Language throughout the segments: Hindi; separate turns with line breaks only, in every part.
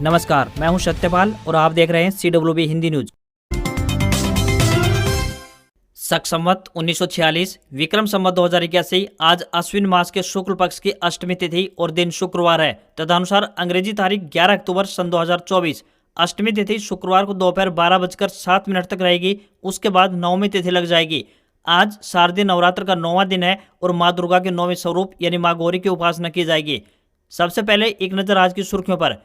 नमस्कार, मैं हूं सत्यपाल और आप देख रहे हैं CWB हिंदी न्यूज। शक संवत 1946 विक्रम संवत 2081 आज अश्विन मास के शुक्ल पक्ष की अष्टमी तिथि और दिन शुक्रवार है। तदनुसार अंग्रेजी तारीख 11 अक्टूबर सन 2024। अष्टमी तिथि शुक्रवार को दोपहर 12:07 तक रहेगी। उसके बाद नवमी तिथि लग जाएगी। आज शारदीय नवरात्र का 9वां दिन है और माँ दुर्गा के 9वें स्वरूप यानी माँ गौरी की उपासना की जाएगी। सबसे पहले एक नजर आज की सुर्खियों पर।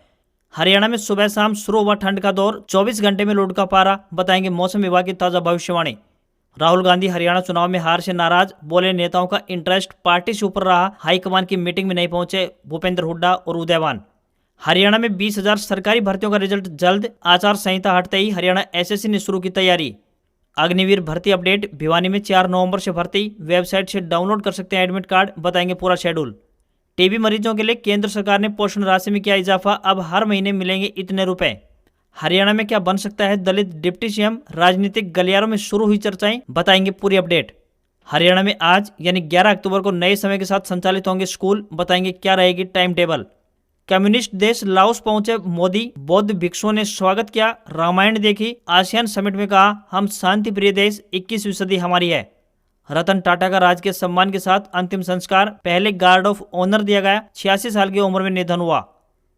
हरियाणा में सुबह शाम शुरू हुआ ठंड का दौर, 24 घंटे में लुढ़का पारा, बताएंगे मौसम विभाग की ताजा भविष्यवाणी। राहुल गांधी हरियाणा चुनाव में हार से नाराज, बोले नेताओं का इंटरेस्ट पार्टी से ऊपर रहा, हाईकमान की मीटिंग में नहीं पहुंचे भूपेंद्र हुड्डा और उदयवान। हरियाणा में 20,000 सरकारी भर्तियों का रिजल्ट जल्द, आचार संहिता हटते ही हरियाणा SSC ने शुरू की तैयारी। अग्निवीर भर्ती अपडेट, भिवानी में 4 नवंबर से भर्ती, वेबसाइट से डाउनलोड कर सकते हैं एडमिट कार्ड, बताएंगे पूरा शेड्यूल। टीबी मरीजों के लिए केंद्र सरकार ने पोषण राशि में किया इजाफा, अब हर महीने मिलेंगे इतने रुपए। हरियाणा में क्या बन सकता है दलित डिप्टी CM, राजनीतिक गलियारों में शुरू हुई चर्चाएं, बताएंगे पूरी अपडेट। हरियाणा में आज यानी 11 अक्टूबर को नए समय के साथ संचालित होंगे स्कूल, बताएंगे क्या रहेगी टाइम टेबल। कम्युनिस्ट देश लाओस पहुंचे मोदी, बौद्ध भिक्षुओं ने स्वागत किया, रामायण देखी, आसियान समिट में कहा हम शांति प्रिय देश, 21वीं सदी हमारी है। रतन टाटा का राजकीय सम्मान के साथ अंतिम संस्कार, पहले गार्ड ऑफ ऑनर दिया गया, 86 साल की उम्र में निधन हुआ।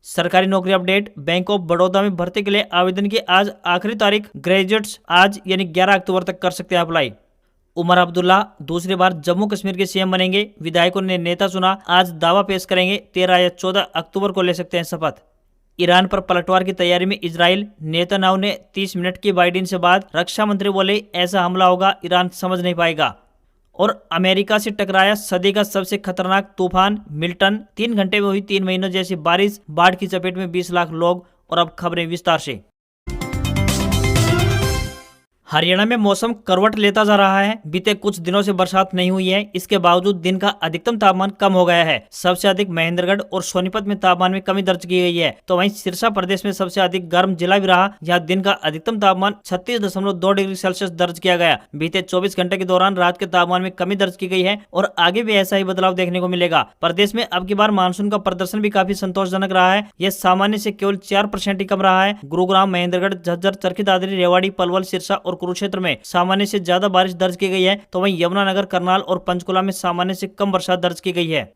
सरकारी नौकरी अपडेट, बैंक ऑफ बड़ौदा में भर्ती के लिए आवेदन की आज आखिरी तारीख, ग्रेजुएट्स आज यानी 11 अक्टूबर तक कर सकते हैं अप्लाई। उमर अब्दुल्ला दूसरी बार जम्मू कश्मीर के CM बनेंगे, विधायकों ने नेता चुना, आज दावा पेश करेंगे, 13 या 14 अक्टूबर को ले सकते हैं शपथ। ईरान पर पलटवार की तैयारी में इजराइल, नेतन्याहू ने 30 मिनट की बाइडेन से बाद, रक्षा मंत्री बोले ऐसा हमला होगा ईरान समझ नहीं पाएगा। और अमेरिका से टकराया सदी का सबसे खतरनाक तूफान मिल्टन, 3 घंटे में हुई 3 महीनों जैसी बारिश, बाढ़ की चपेट में 20 लाख लोग। और अब खबरें विस्तार से। हरियाणा में मौसम करवट लेता जा रहा है। बीते कुछ दिनों से बरसात नहीं हुई है, इसके बावजूद दिन का अधिकतम तापमान कम हो गया है। सबसे अधिक महेंद्रगढ़ और सोनीपत में तापमान में कमी दर्ज की गई है, तो वहीं सिरसा प्रदेश में सबसे अधिक गर्म जिला भी रहा, जहां दिन का अधिकतम तापमान 36.2 डिग्री सेल्सियस दर्ज किया गया। बीते 24 घंटे के दौरान रात के तापमान में कमी दर्ज की गई है और आगे भी ऐसा ही बदलाव देखने को मिलेगा। प्रदेश में अब की बार मानसून का प्रदर्शन भी काफी संतोषजनक रहा है। यह सामान्य से केवल 4% ही कम रहा है। गुरुग्राम, महेंद्रगढ़, झज्जर, चरखी दादरी, रेवाड़ी, पलवल, सिरसा और कुरुक्षेत्र में सामान्य से ज्यादा बारिश दर्ज की गई है, तो वहीं यमुनानगर, करनाल और पंचकुला में सामान्य से कम वर्षा दर्ज की गई है।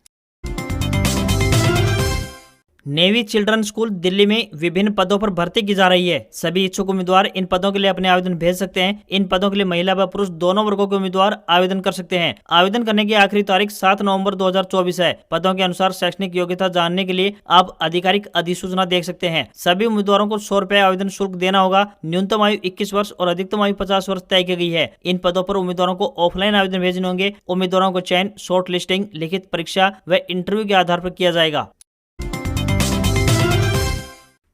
नेवी चिल्ड्रन स्कूल दिल्ली में विभिन्न पदों पर भर्ती की जा रही है। सभी इच्छुक उम्मीदवार इन पदों के लिए अपने आवेदन भेज सकते हैं। इन पदों के लिए महिला व पुरुष दोनों वर्गों के उम्मीदवार आवेदन कर सकते हैं। आवेदन करने की आखिरी तारीख 7 नवंबर 2024 है। पदों के अनुसार शैक्षणिक योग्यता जानने के लिए आप आधिकारिक अधिसूचना देख सकते हैं। सभी उम्मीदवारों को 100 रुपए आवेदन शुल्क देना होगा। न्यूनतम आयु 21 वर्ष और अधिकतम आयु 50 वर्ष तय की गई है। इन पदों पर उम्मीदवारों को ऑफलाइन आवेदन भेजने होंगे। उम्मीदवारों को चयन शॉर्ट लिस्टिंग, लिखित परीक्षा व इंटरव्यू के आधार पर किया जाएगा।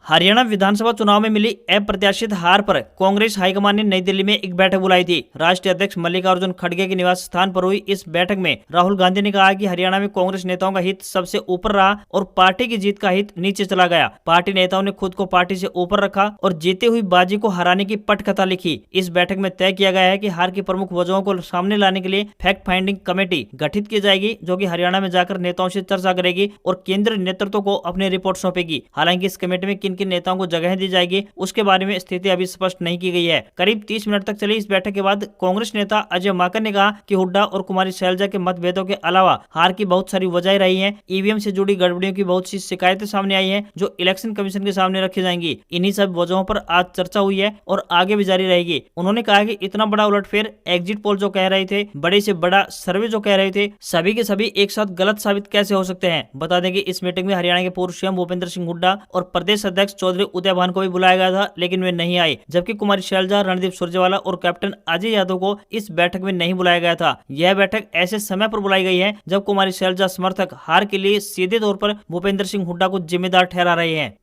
हरियाणा विधानसभा चुनाव में मिली अप्रत्याशित हार पर कांग्रेस हाईकमान ने नई दिल्ली में एक बैठक बुलाई थी। राष्ट्रीय अध्यक्ष मल्लिकार्जुन खड़गे के निवास स्थान पर हुई इस बैठक में राहुल गांधी ने कहा कि हरियाणा में कांग्रेस नेताओं का हित सबसे ऊपर रहा और पार्टी की जीत का हित नीचे चला गया। पार्टी नेताओं ने खुद को पार्टी से ऊपर रखा और जीती हुई बाजी को हराने की पटकथा लिखी। इस बैठक में तय किया गया है कि हार की प्रमुख वजहों को सामने लाने के लिए फैक्ट फाइंडिंग कमेटी गठित की जाएगी, जो कि हरियाणा में जाकर नेताओं से चर्चा करेगी और केंद्रीय नेतृत्व को अपनी रिपोर्ट सौंपेगी। हालांकि इस कमेटी में किन किन नेताओं को जगह दी जाएगी उसके बारे में स्थिति अभी स्पष्ट नहीं की गई है। करीब 30 मिनट तक चली इस बैठक के बाद कांग्रेस नेता अजय माकन ने कहा कि हुड्डा और कुमारी शैलजा के मतभेदों के अलावा हार की बहुत सारी वजह रही हैं। ईवीएम से जुड़ी गड़बड़ियों की बहुत सी शिकायतें सामने आई हैं, जो इलेक्शन कमीशन के सामने रखी जाएंगी। इन्हीं सब वजहों पर आज चर्चा हुई है और आगे भी जारी रहेगी। उन्होंने कहा कि इतना बड़ा उलटफेर, एग्जिट पोल जो कह रहे थे, बड़े से बड़ा सर्वे जो कह रहे थे, सभी के सभी एक साथ गलत साबित कैसे हो सकते हैं। बता दें कि इस मीटिंग में हरियाणा के पूर्व CM भूपेंद्र सिंह हुड्डा और प्रदेश अध्यक्ष चौधरी उदयभान को भी बुलाया गया था, लेकिन वे नहीं आए। जबकि कुमारी शैलजा, रणदीप सुरजेवाला और कैप्टन अजय यादव को इस बैठक में नहीं बुलाया गया था। यह बैठक ऐसे समय पर बुलाई गई है जब कुमारी शैलजा समर्थक हार के लिए सीधे तौर पर भूपेंद्र सिंह हुड्डा को जिम्मेदार ठहरा रहे हैं।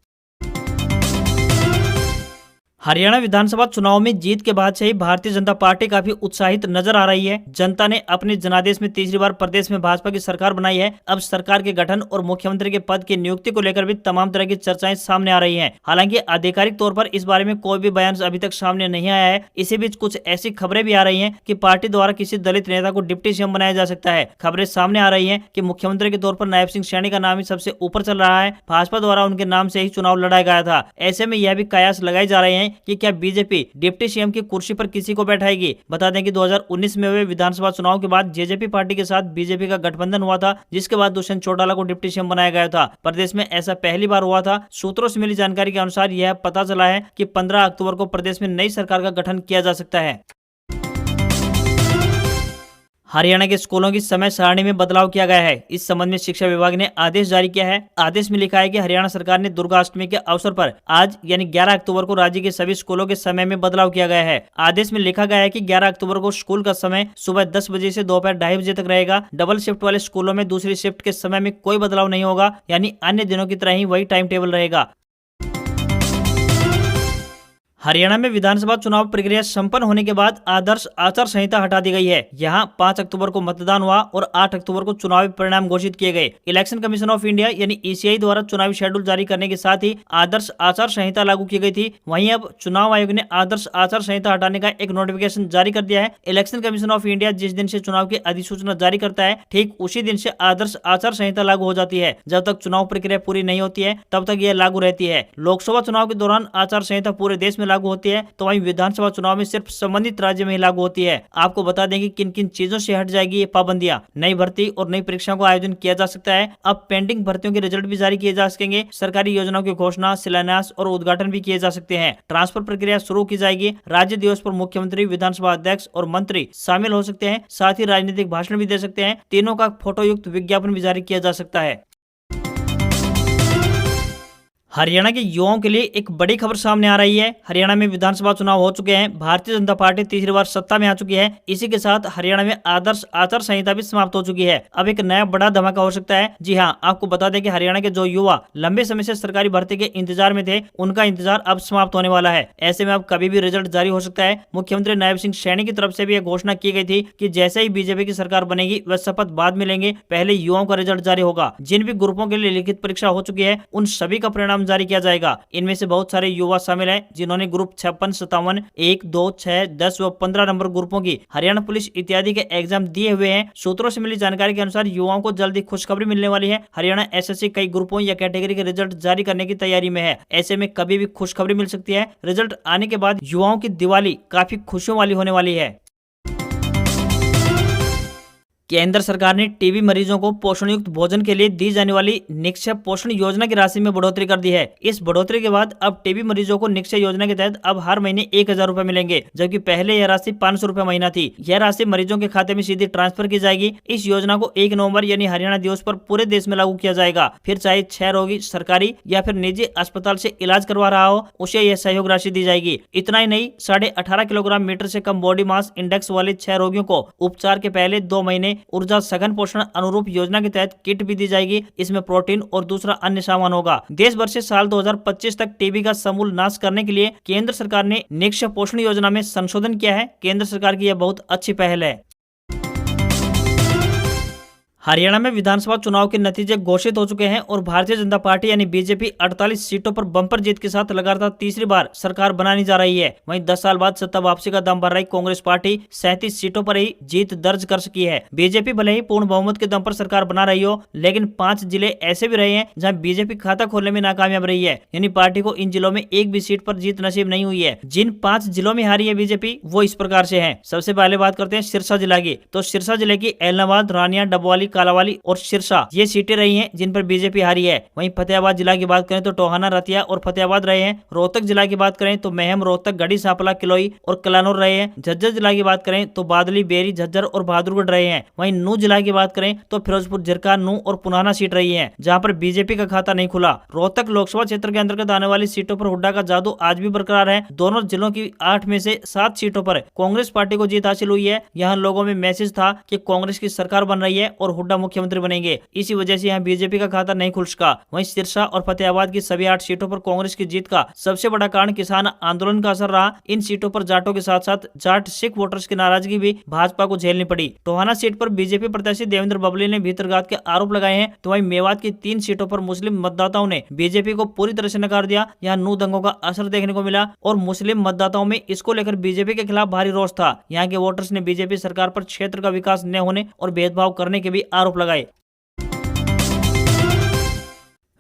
हरियाणा विधानसभा चुनाव में जीत के बाद से ही भारतीय जनता पार्टी काफी उत्साहित नजर आ रही है। जनता ने अपने जनादेश में तीसरी बार प्रदेश में भाजपा की सरकार बनाई है। अब सरकार के गठन और मुख्यमंत्री के पद की नियुक्ति को लेकर भी तमाम तरह की चर्चाएं सामने आ रही हैं। हालांकि आधिकारिक तौर पर इस बारे में कोई भी बयान अभी तक सामने नहीं आया है। इसी बीच कुछ ऐसी खबरें भी आ रही है कि पार्टी द्वारा किसी दलित नेता को डिप्टी सीएम बनाया जा सकता है। खबरें सामने आ रही है कि मुख्यमंत्री के तौर पर नायब सिंह सैनी का नाम ही सबसे ऊपर चल रहा है। भाजपा द्वारा उनके नाम से ही चुनाव लड़ाया गया था। ऐसे में यह भी कयास लगाए जा रहे हैं कि क्या बीजेपी डिप्टी सीएम की कुर्सी पर किसी को बैठाएगी। बता दें कि 2019 में हुए विधानसभा चुनाव के बाद जेजेपी पार्टी के साथ बीजेपी का गठबंधन हुआ था, जिसके बाद दुष्यंत चौटाला को डिप्टी सीएम बनाया गया था। प्रदेश में ऐसा पहली बार हुआ था। सूत्रों से मिली जानकारी के अनुसार यह पता चला है कि 15 अक्टूबर को प्रदेश में नई सरकार का गठन किया जा सकता है। हरियाणा के स्कूलों की समय सारणी में बदलाव किया गया है। इस संबंध में शिक्षा विभाग ने आदेश जारी किया है। आदेश में लिखा है कि हरियाणा सरकार ने दुर्गाष्टमी के अवसर पर आज यानी 11 अक्टूबर को राज्य के सभी स्कूलों के समय में बदलाव किया गया है। आदेश में लिखा गया है कि 11 अक्टूबर को स्कूल का समय सुबह 10 बजे से दोपहर 2:30 बजे तक रहेगा। डबल शिफ्ट वाले स्कूलों में दूसरी शिफ्ट के समय में कोई बदलाव नहीं होगा, यानी अन्य दिनों की तरह ही वही टाइम टेबल रहेगा। हरियाणा में विधानसभा चुनाव प्रक्रिया संपन्न होने के बाद आदर्श आचार संहिता हटा दी गई है। यहां 5 अक्टूबर को मतदान हुआ और 8 अक्टूबर को चुनावी परिणाम घोषित किए गए। इलेक्शन कमीशन ऑफ इंडिया यानी ईसीआई द्वारा चुनावी शेड्यूल जारी करने के साथ ही आदर्श आचार संहिता लागू की गई थी। वहीं अब चुनाव आयोग ने आदर्श आचार संहिता हटाने का एक नोटिफिकेशन जारी कर दिया है। इलेक्शन कमीशन ऑफ इंडिया जिस दिन से चुनाव की अधिसूचना जारी करता है, ठीक उसी दिन से आदर्श आचार संहिता लागू हो जाती है। जब तक चुनाव प्रक्रिया पूरी नहीं होती है तब तक यह लागू रहती है। लोकसभा चुनाव के दौरान आचार संहिता पूरे देश में लागू होती है, तो वहीं विधानसभा चुनाव में सिर्फ संबंधित राज्य में ही लागू होती है। आपको बता दें कि किन किन चीजों से हट जाएगी ये पाबंदियां। नई भर्ती और नई परीक्षाओं का आयोजन किया जा सकता है। अब पेंडिंग भर्तियों के रिजल्ट भी जारी किए जा सकेंगे। सरकारी योजनाओं की घोषणा, शिलान्यास और उद्घाटन भी किए जा सकते हैं। ट्रांसफर प्रक्रिया शुरू की जाएगी। राज्य दिवस पर मुख्यमंत्री, विधानसभा अध्यक्ष और मंत्री शामिल हो सकते हैं। साथ ही राजनीतिक भाषण भी दे सकते हैं। तीनों का फोटो युक्त विज्ञापन भी जारी किया जा सकता है। हरियाणा के युवाओं के लिए एक बड़ी खबर सामने आ रही है। हरियाणा में विधानसभा चुनाव हो चुके हैं। भारतीय जनता पार्टी तीसरी बार सत्ता में आ चुकी है। इसी के साथ हरियाणा में आदर्श आचार संहिता भी समाप्त हो चुकी है। अब एक नया बड़ा धमाका हो सकता है। जी हां, आपको बता दें कि हरियाणा के जो युवा लंबे समय से सरकारी भर्ती के इंतजार में थे, उनका इंतजार अब समाप्त होने वाला है। ऐसे में अब कभी भी रिजल्ट जारी हो सकता है। मुख्यमंत्री नायब सिंह सैनी की तरफ से भी यह घोषणा की गई थी कि जैसे ही बीजेपी की सरकार बनेगी वह शपथ बाद में लेंगे, पहले युवाओं का रिजल्ट जारी होगा। जिन भी ग्रुपों के लिए लिखित परीक्षा हो चुकी है, उन सभी का परिणाम जारी किया जाएगा। इनमें से बहुत सारे युवा शामिल हैं जिन्होंने ग्रुप 56, 57, 1, 2, 6, 10 व 15 नंबर ग्रुपों की हरियाणा पुलिस इत्यादि के एग्जाम दिए हुए हैं। सूत्रों से मिली जानकारी के अनुसार युवाओं को जल्दी खुशखबरी मिलने वाली है। हरियाणा एसएससी कई ग्रुपों या कैटेगरी के रिजल्ट जारी करने की तैयारी में है। ऐसे में कभी भी खुशखबरी मिल सकती है। रिजल्ट आने के बाद युवाओं की दिवाली काफी खुशियों वाली होने वाली है। केंद्र सरकार ने टीबी मरीजों को पोषण युक्त भोजन के लिए दी जाने वाली निक्षय पोषण योजना की राशि में बढ़ोतरी कर दी है। इस बढ़ोतरी के बाद अब टीबी मरीजों को निक्षय योजना के तहत अब हर महीने 1000 रुपए मिलेंगे, जबकि पहले यह राशि 500 रुपए महीना थी। यह राशि मरीजों के खाते में सीधी ट्रांसफर की जाएगी। इस योजना को 1 नवंबर यानी हरियाणा दिवस पर पूरे देश में लागू किया जाएगा। फिर चाहे 6 रोगी सरकारी या फिर निजी अस्पताल से इलाज करवा रहा हो, उसे यह सहयोग राशि दी जाएगी। इतना ही नहीं, 18.5 किलोग्राम मीटर से कम बॉडी मास इंडेक्स वाले 6 रोगियों को उपचार के पहले 2 महीने ऊर्जा सघन पोषण अनुरूप योजना के तहत किट भी दी जाएगी। इसमें प्रोटीन और दूसरा अन्य सामान होगा। देश भर से साल 2025 तक टीबी का समूल नाश करने के लिए केंद्र सरकार ने निक्षय पोषण योजना में संशोधन किया है। केंद्र सरकार की यह बहुत अच्छी पहल है। हरियाणा में विधानसभा चुनाव के नतीजे घोषित हो चुके हैं और भारतीय जनता पार्टी यानी बीजेपी 48 सीटों पर बम्पर जीत के साथ लगातार तीसरी बार सरकार बनाने जा रही है। वहीं 10 साल बाद सत्ता वापसी का दम भर रही कांग्रेस पार्टी 37 सीटों पर ही जीत दर्ज कर सकी है। बीजेपी भले ही पूर्ण बहुमत के दम पर सरकार बना रही हो, लेकिन 5 जिले ऐसे भी रहे हैं जहाँ बीजेपी खाता खोलने में नाकामयाब रही है। यानी पार्टी को इन जिलों में एक भी सीट पर जीत नसीब नहीं हुई है। जिन 5 जिलों में हारी है बीजेपी, वो इस प्रकार से है। सबसे पहले बात करते हैं सिरसा जिला की। तो सिरसा जिले की एलनाबाद, रानिया, डबवाली, कालावाली और सिरसा ये सीटें रही हैं जिन पर बीजेपी हारी है। वहीं फतेहाबाद जिला की बात करें तो टोहाना, रतिया और फतेहाबाद रहे हैं। रोहतक जिला की बात करें तो महम, रोहतक, गढ़ी, सांपला, किलोई और कलानौर रहे हैं। झज्जर जिला की बात करें तो बादली, बेरी, झज्जर और बहादुरगढ़ रहे हैं। वहीं नूह जिला की बात करें तो फिरोजपुर, झिरका, नूह और पुनाना सीट रही है, जहाँ पर बीजेपी का खाता नहीं खुला। रोहतक लोकसभा क्षेत्र के अंतर्गत आने वाली सीटों पर हुड्डा का जादू आज भी बरकरार है। दोनों जिलों की 8 में से 7 सीटों पर कांग्रेस पार्टी को जीत हासिल हुई है। यहाँ लोगों में मैसेज था कि कांग्रेस की सरकार बन रही है और हुड्डा मुख्यमंत्री बनेंगे। इसी वजह से यहाँ बीजेपी का खाता नहीं खुल सका। वहीं सिरसा और फतेहाबाद की सभी 8 सीटों पर कांग्रेस की जीत का सबसे बड़ा कारण किसान आंदोलन का असर रहा। इन सीटों पर जाटों के साथ साथ जाट सिख वोटर्स की नाराजगी भी भाजपा को झेलनी पड़ी। टोहाना सीट पर बीजेपी प्रत्याशी देवेंद्र बबली ने भीतरघात के आरोप लगाए हैं, तो वहीं मेवात की 3 सीटों पर मुस्लिम मतदाताओं ने बीजेपी को पूरी तरह से नकार दिया। यहाँ नू दंगों का असर देखने को मिला और मुस्लिम मतदाताओं में इसको लेकर बीजेपी के खिलाफ भारी रोष था। यहाँ के वोटर्स ने बीजेपी सरकार पर क्षेत्र का विकास न होने और भेदभाव करने के भी आरोप लगाए।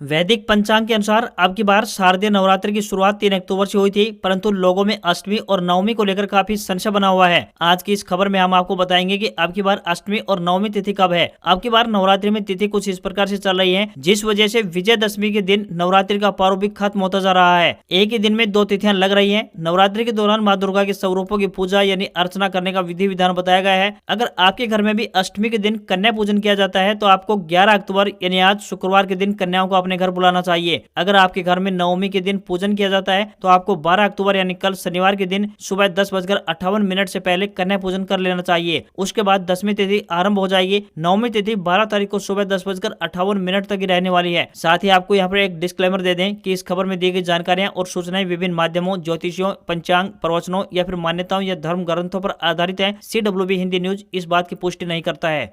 वैदिक पंचांग के अनुसार अब की बार शारदीय नवरात्रि की शुरुआत 3 अक्टूबर से हुई थी, परंतु लोगों में अष्टमी और नवमी को लेकर काफी संशय बना हुआ है। आज की इस खबर में हम आपको बताएंगे कि अब की बार अष्टमी और नवमी तिथि कब है। अब की बार नवरात्रि में तिथि कुछ इस प्रकार से चल रही है, जिस वजह से विजयदशमी के दिन नवरात्रि का पर्व भी खत्म होता जा रहा है। एक ही दिन में 2 तिथियां लग रही है। नवरात्रि के दौरान माँ दुर्गा के स्वरूपों की पूजा यानी अर्चना करने का विधि विधान बताया गया है। अगर आपके घर में भी अष्टमी के दिन कन्या पूजन किया जाता है तो आपको 11 अक्टूबर यानी आज शुक्रवार के दिन कन्याओं को अपने घर बुलाना चाहिए। अगर आपके घर में नवमी के दिन पूजन किया जाता है तो आपको 12 अक्टूबर यानी कल शनिवार के दिन सुबह 10:58 से पहले कन्या पूजन कर लेना चाहिए। उसके बाद 10वीं तिथि आरंभ हो जाएगी। नवमी तिथि 12 तारीख को सुबह 10:58 तक ही रहने वाली है। साथ ही आपको यहाँ पर एक डिस्क्लेमर दे दें कि इस खबर में दी गई जानकारियां और सूचनाएं विभिन्न माध्यमों, ज्योतिषियों, पंचांग, प्रवचनों या फिर मान्यताओं या धर्म ग्रंथों पर आधारित है। CWB हिंदी न्यूज इस बात की पुष्टि नहीं करता है।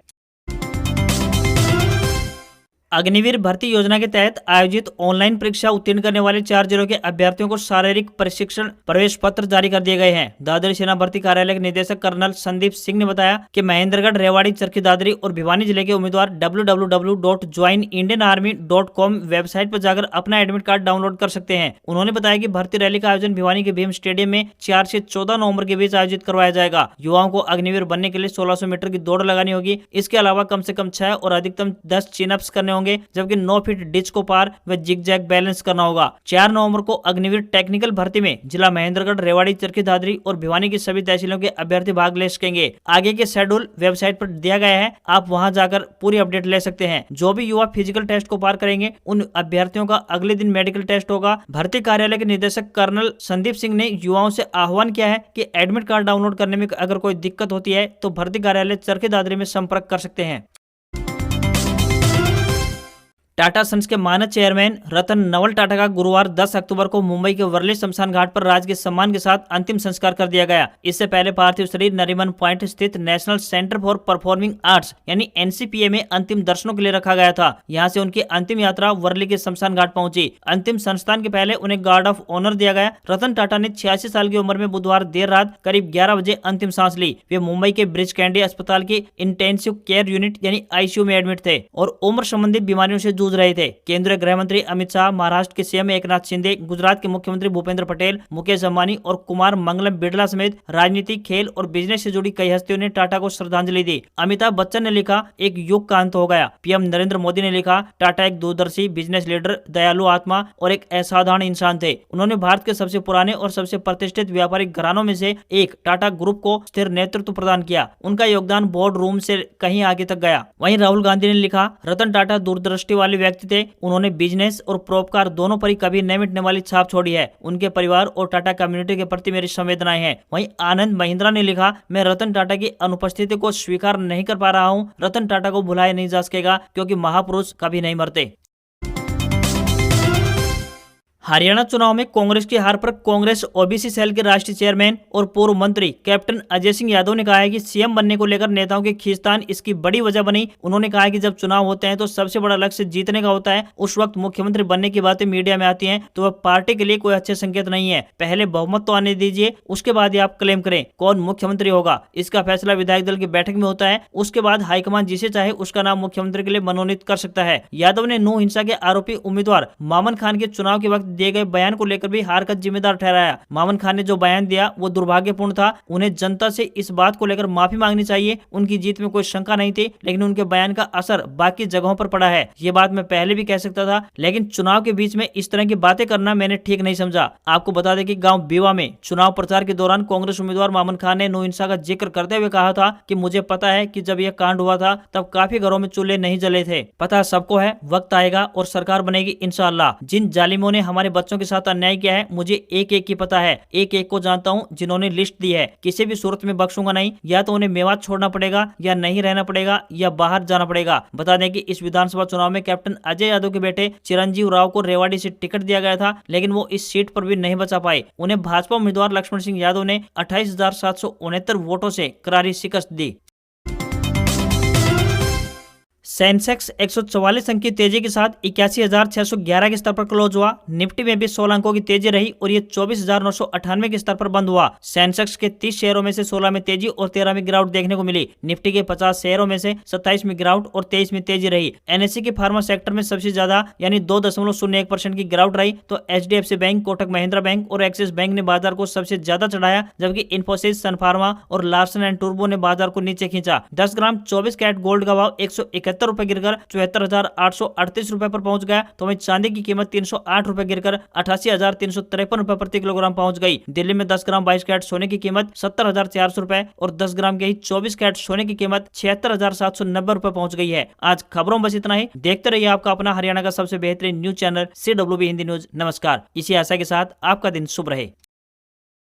अग्निवीर भर्ती योजना के तहत आयोजित ऑनलाइन परीक्षा उत्तीर्ण करने वाले 4 जिलों के अभ्यर्थियों को शारीरिक प्रशिक्षण प्रवेश पत्र जारी कर दिए गए हैं। दादरी सेना भर्ती कार्यालय के निदेशक कर्नल संदीप सिंह ने बताया कि महेंद्रगढ़, रेवाड़ी, चरखी दादरी और भिवानी जिले के उम्मीदवार www.joinindianarmy.com वेबसाइट पर जाकर अपना एडमिट कार्ड डाउनलोड कर सकते हैं। उन्होंने बताया कि भर्ती रैली का आयोजन भिवानी के भीम स्टेडियम में 4 से 14 नवंबर के बीच आयोजित करवाया जाएगा। युवाओं को अग्निवीर बनने के लिए 1600 मीटर की दौड़ लगानी होगी। इसके अलावा कम से कम 6 और अधिकतम 10 चिनअप्स करने होंगे, जबकि 9 फीट डिच को पार व जिग जैग बैलेंस करना होगा। 4 नवंबर को अग्निवीर टेक्निकल भर्ती में जिला महेंद्रगढ़, रेवाड़ी, चरखी दादरी और भिवानी की सभी तहसीलों के अभ्यर्थी भाग ले सकेंगे। आगे के शेड्यूल वेबसाइट पर दिया गया है, आप वहां जाकर पूरी अपडेट ले सकते हैं। जो भी युवा फिजिकल टेस्ट को पार करेंगे उन अभ्यर्थियों का अगले दिन मेडिकल टेस्ट होगा। भर्ती कार्यालय के निदेशक कर्नल संदीप सिंह ने युवाओं से आह्वान किया है कि एडमिट कार्ड डाउनलोड करने में अगर कोई दिक्कत होती है तो भर्ती कार्यालय चरखी दादरी में संपर्क कर सकते हैं। टाटा सन्स के मानद चेयरमैन रतन नवल टाटा का गुरुवार 10 अक्टूबर को मुंबई के वर्ली शमशान घाट पर राजकीय सम्मान के साथ अंतिम संस्कार कर दिया गया। इससे पहले पार्थिव शरीर नरीमन पॉइंट स्थित national centre for performing arts यानी NCPA में अंतिम दर्शनों के लिए रखा गया था। यहां से उनकी अंतिम यात्रा वर्ली के शमशान घाट पहुंची। अंतिम संस्कार के पहले उन्हें गार्ड ऑफ ऑनर दिया गया। रतन टाटा ने 86 साल की उम्र में बुधवार देर रात करीब 11 बजे अंतिम सांस ली। वे मुंबई के ब्रिज कैंडी अस्पताल की इंटेंसिव केयर यूनिट यानी ICU में एडमिट थे और उम्र संबंधी बीमारियों से जूझ रहे थे। केंद्रीय गृह मंत्री अमित शाह, महाराष्ट्र के CM एकनाथ शिंदे, गुजरात के मुख्यमंत्री भूपेंद्र पटेल, मुकेश अंबानी और कुमार मंगलम बिरला समेत राजनीति, खेल और बिजनेस से जुड़ी कई हस्तियों ने टाटा को श्रद्धांजलि दी। अमिताभ बच्चन ने लिखा, एक युग का अंत हो गया। PM नरेंद्र मोदी ने लिखा, टाटा एक दूरदर्शी बिजनेस लीडर, दयालु आत्मा और एक असाधारण इंसान थे। उन्होंने भारत के सबसे पुराने और सबसे प्रतिष्ठित व्यापारिक घरानों में से एक टाटा ग्रुप को स्थिर नेतृत्व प्रदान किया। उनका योगदान बोर्ड रूम से कहीं आगे तक गया। वहीं राहुल गांधी ने लिखा, रतन टाटा दूरदृष्टि वाले व्यक्ति थे। उन्होंने बिजनेस और परोपकार दोनों पर ही कभी न मिटने वाली छाप छोड़ी है। उनके परिवार और टाटा कम्युनिटी के प्रति मेरी संवेदनाएं हैं। वहीं आनंद महिंद्रा ने लिखा, मैं रतन टाटा की अनुपस्थिति को स्वीकार नहीं कर पा रहा हूं। रतन टाटा को भुलाया नहीं जा सकेगा क्योंकि महापुरुष कभी नहीं मरते। हरियाणा चुनाव में कांग्रेस की हार पर कांग्रेस OBC सेल के राष्ट्रीय चेयरमैन और पूर्व मंत्री कैप्टन अजय सिंह यादव ने कहा है कि CM बनने को लेकर नेताओं की खींचतान इसकी बड़ी वजह बनी। उन्होंने कहा है कि जब चुनाव होते हैं तो सबसे बड़ा लक्ष्य जीतने का होता है। उस वक्त मुख्यमंत्री बनने की बातें मीडिया में आती हैं तो वह पार्टी के लिए कोई अच्छे संकेत नहीं है। पहले बहुमत तो आने दीजिए, उसके बाद ही आप क्लेम करें कौन मुख्यमंत्री होगा। इसका फैसला विधायक दल की बैठक में होता है। उसके बाद हाईकमान जिसे चाहे उसका नाम मुख्यमंत्री के लिए मनोनीत कर सकता है। यादव ने नू हिंसा के आरोपी उम्मीदवार मामन खान के चुनाव के वक्त दिए गए बयान को लेकर भी हार का जिम्मेदार ठहराया। मामन खान ने जो बयान दिया वो दुर्भाग्यपूर्ण था। उन्हें जनता से इस बात को लेकर माफी मांगनी चाहिए। उनकी जीत में कोई शंका नहीं थी, लेकिन उनके बयान का असर बाकी जगहों पर पड़ा है। ये बात मैं पहले भी कह सकता था, लेकिन चुनाव के बीच में इस तरह की बातें करना मैंने ठीक नहीं समझा। आपको बता दें कि गांव बीवा में चुनाव प्रचार के दौरान कांग्रेस उम्मीदवार मामन खान ने नू हिंसा का जिक्र करते हुए कहा था कि मुझे पता है कि जब यह कांड हुआ था तब काफी घरों में चूल्हे नहीं जले थे। पता सबको है, वक्त आएगा और सरकार बनेगी इंशाअल्लाह। जिन जालिमों ने हमारे हमारे बच्चों के साथ अन्याय किया है, मुझे एक एक की पता है, एक एक को जानता हूँ जिन्होंने लिस्ट दी है। किसी भी सूरत में बख्शूंगा नहीं, या तो उन्हें मेवात छोड़ना पड़ेगा, या नहीं रहना पड़ेगा, या बाहर जाना पड़ेगा। बता दें कि इस विधानसभा चुनाव में कैप्टन अजय यादव के बेटे चिरंजीव राव को रेवाड़ी से टिकट दिया गया था, लेकिन वो इस सीट पर भी नहीं बचा पाए। उन्हें भाजपा उम्मीदवार लक्ष्मण सिंह यादव ने 28,769 वोटों से करारी शिकस्त दी। सेंसेक्स 144 अंक की तेजी के साथ 81,611 के स्तर पर क्लोज हुआ। निफ्टी में भी 16 अंकों की तेजी रही और ये 24,998 के स्तर पर बंद हुआ। सेंसेक्स के 30 शेयरों में से 16 में तेजी और 13 में गिरावट देखने को मिली। निफ्टी के 50 शेयरों में से 27 में गिरावट और 23 में तेजी रही। एनएससी के फार्मा सेक्टर में सबसे ज्यादा यानी 2.01% की गिरावट रही, तो HDFC bank, Kotak Mahindra bank और एक्सिस बैंक ने बाजार को सबसे ज्यादा चढ़ाया, जबकि इन्फोसिस, सन फार्मा और लार्सन एंड टूर्बो ने बाजार को नीचे खींचा। 10 ग्राम 24 कैरेट गोल्ड का भाव 171 रुपए गिरकर 74,838 रुपए पर पहुंच गया। तो वहीं चांदी की कीमत 308 रुपए गिरकर 88,353 रुपए प्रति किलोग्राम पहुंच गई। दिल्ली में 10 ग्राम 22 कैरेट सोने की कीमत 70,400 रुपए और 10 ग्राम के ही 24 कैरेट सोने की कीमत 76,790 रुपए पहुंच गई है। आज खबरों में बस इतना ही। देखते रहिए आपका अपना हरियाणा का सबसे बेहतरीन news channel CWB Hindi news. नमस्कार। इसी आशा के साथ आपका दिन शुभ रहे।